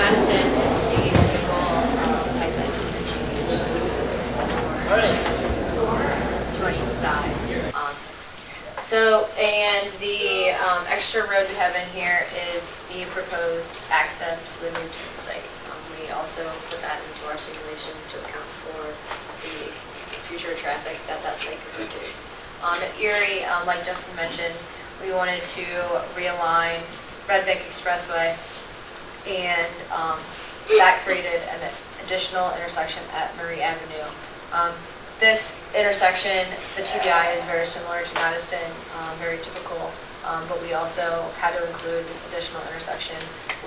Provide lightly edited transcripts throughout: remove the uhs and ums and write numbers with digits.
Madison is the typical type change two on each side. And the extra road we have in here is the proposed access for the new train site. We also put that into our simulations to account for the future traffic that site could produce. At Erie, like Justin mentioned, we wanted to realign Red Bank Expressway, and that created an additional intersection at Murray Avenue. This intersection, the TDI is very similar to Madison, very typical, but we also had to include this additional intersection,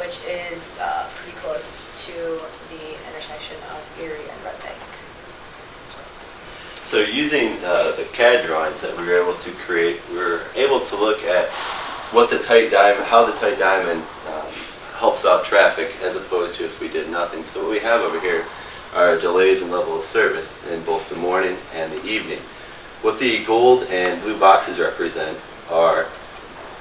which is pretty close to the intersection of Erie and Red Bank. So using the CAD drawings that we were able to create, we were able to look at what the tight diamond, how the tight diamond helps out traffic as opposed to if we did nothing. So what we have over here are delays in level of service in both the morning and the evening. What the gold and blue boxes represent are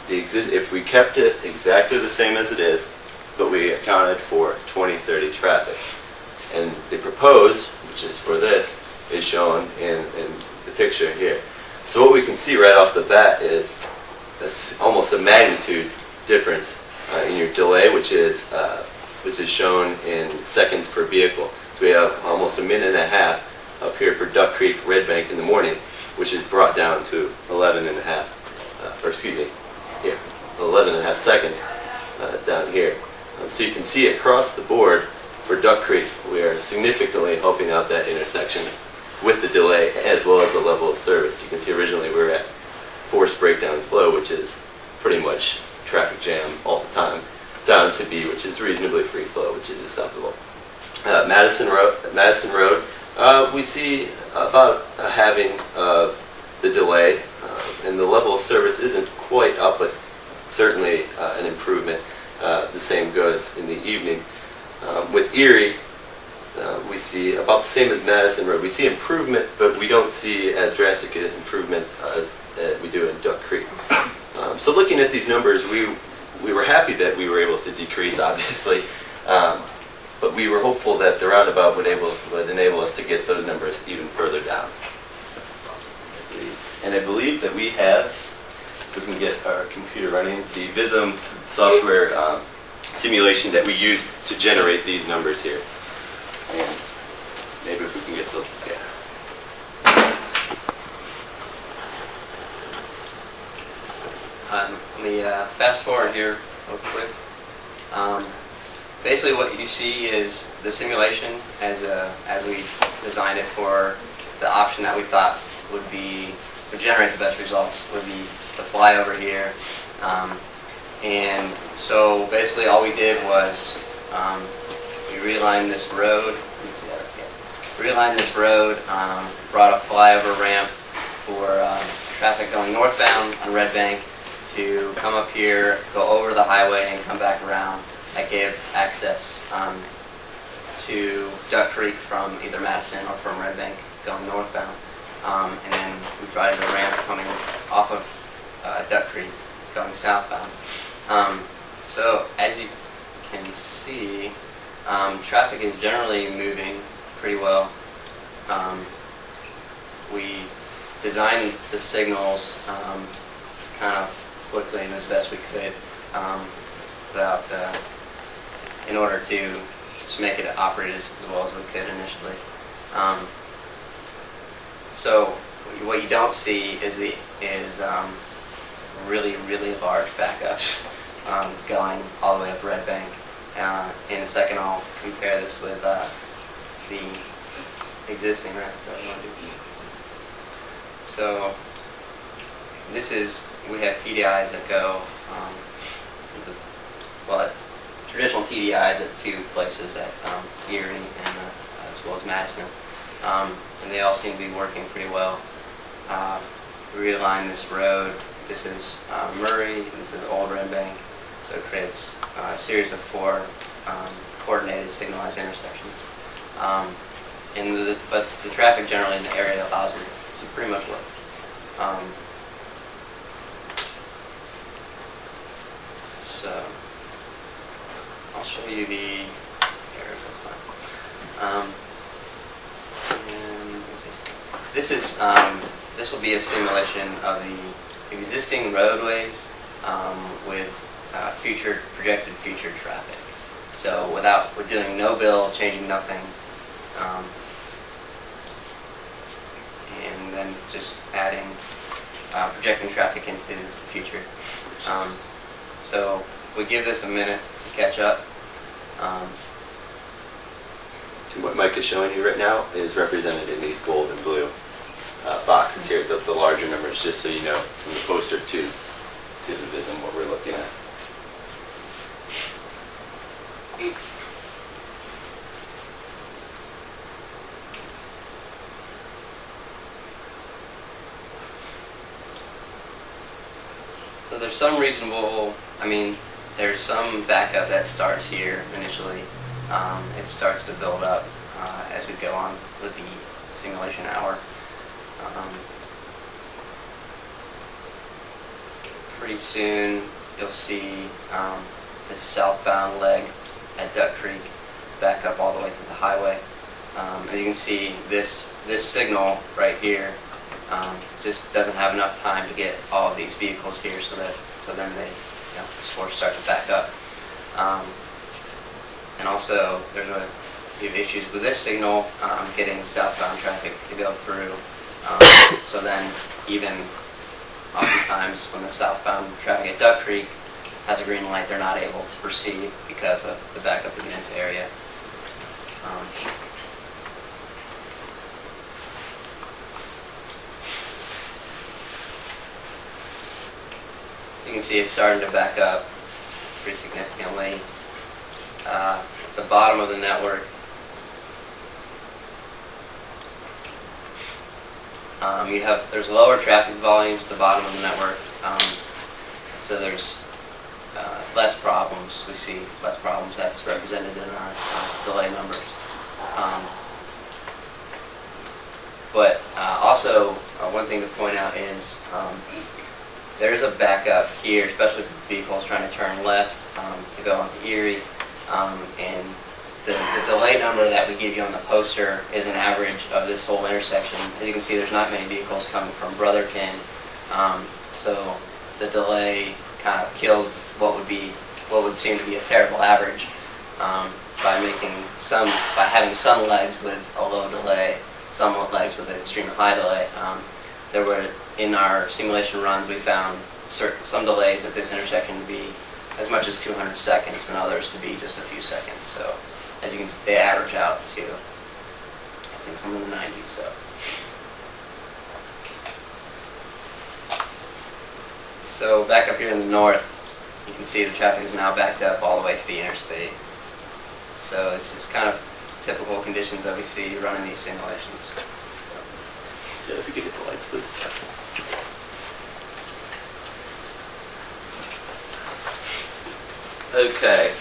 if we kept it exactly the same as it is, but we accounted for 2030 traffic. And the proposed, which is for this, is shown in the picture here. So what we can see right off the bat is almost a magnitude difference in your delay, which is shown in seconds per vehicle. So we have almost a minute and a half up here for Duck Creek, Red Bank in the morning, which is brought down to 11 and a half, 11 and a half seconds down here. So you can see across the board for Duck Creek, we are significantly helping out that intersection with the delay as well as the level of service. You can see originally we were at forced breakdown flow, which is pretty much traffic jam all the time, down to B, which is reasonably free flow, which is acceptable. Madison Road, we see about a halving of the delay, and the level of service isn't quite up, but certainly an improvement. The same goes in the evening. With Erie, we see about the same as Madison Road. We see improvement, but we don't see as drastic an improvement as we do in Duck Creek. So looking at these numbers, we were happy that we were able to decrease, obviously, but we were hopeful that the roundabout would enable us to get those numbers even further down. And I believe that we have, if we can get our computer running, the Vism software simulation that we used to generate these numbers here. And maybe if we can get those, yeah. Let me fast forward here real quick. Basically what you see is the simulation as we designed it for the option that we thought would generate the best results, would be the flyover here. And so basically all we did was we realigned this road. You can see that up here. Realigned this road, brought a flyover ramp for traffic going northbound on Red Bank to come up here, go over the highway, and come back around. That gave access to Duck Creek from either Madison or from Red Bank going northbound. And then we provided a ramp coming off of Duck Creek going southbound. So as you can see, traffic is generally moving pretty well. We designed the signals kind of quickly and as best we could in order to just make it operate as well as we could initially. So what you don't see is really large backups going all the way up Red Bank. In a second I'll compare this with the existing route. So this is, we have TDIs that go, traditional TDIs at two places, at Erie and as well as Madison. And they all seem to be working pretty well. We realigned this road. This is Murray, and this is Old Red Bank. So it creates a series of four coordinated signalized intersections. But the traffic generally in the area allows it to pretty much work. So I'll show you the And this will be a simulation of the existing roadways with projected future traffic. So with doing no build, changing nothing, and then just adding, projecting traffic into the future. So we give this a minute to catch up. And what Mike is showing you right now is represented in these gold and blue boxes here, the larger numbers, just so you know from the poster to the VISM what we're looking at. So there's some backup that starts here initially. It starts to build up as we go on with the simulation hour. Pretty soon you'll see this southbound leg at Duck Creek back up all the way to the highway. As you can see, this signal right here just doesn't have enough time to get all of these vehicles here, so then they, this force starts to back up. And also, there's a few issues with this signal getting southbound traffic to go through. So then, even oftentimes when the southbound traffic at Duck Creek has a green light, they're not able to proceed because of the backup in this area. You can see it's starting to back up pretty significantly. At the bottom of the network, there's lower traffic volumes at the bottom of the network, so there's less problems. We see less problems. That's represented in our delay numbers. But also, one thing to point out is there is a backup here, especially for vehicles trying to turn left to go onto Erie. And the delay number that we give you on the poster is an average of this whole intersection. As you can see, there's not many vehicles coming from Brotherton, so the delay kind of kills what would seem to be a terrible average by having some legs with a low delay, some legs with an extremely high delay. In our simulation runs, we found some delays at this intersection to be as much as 200 seconds and others to be just a few seconds. So as you can see, they average out to, I think, some in the 90s. So back up here in the north, you can see the traffic is now backed up all the way to the interstate. So it's just kind of typical conditions that we see running these simulations. Yeah, if you could get the lights, please. Okay.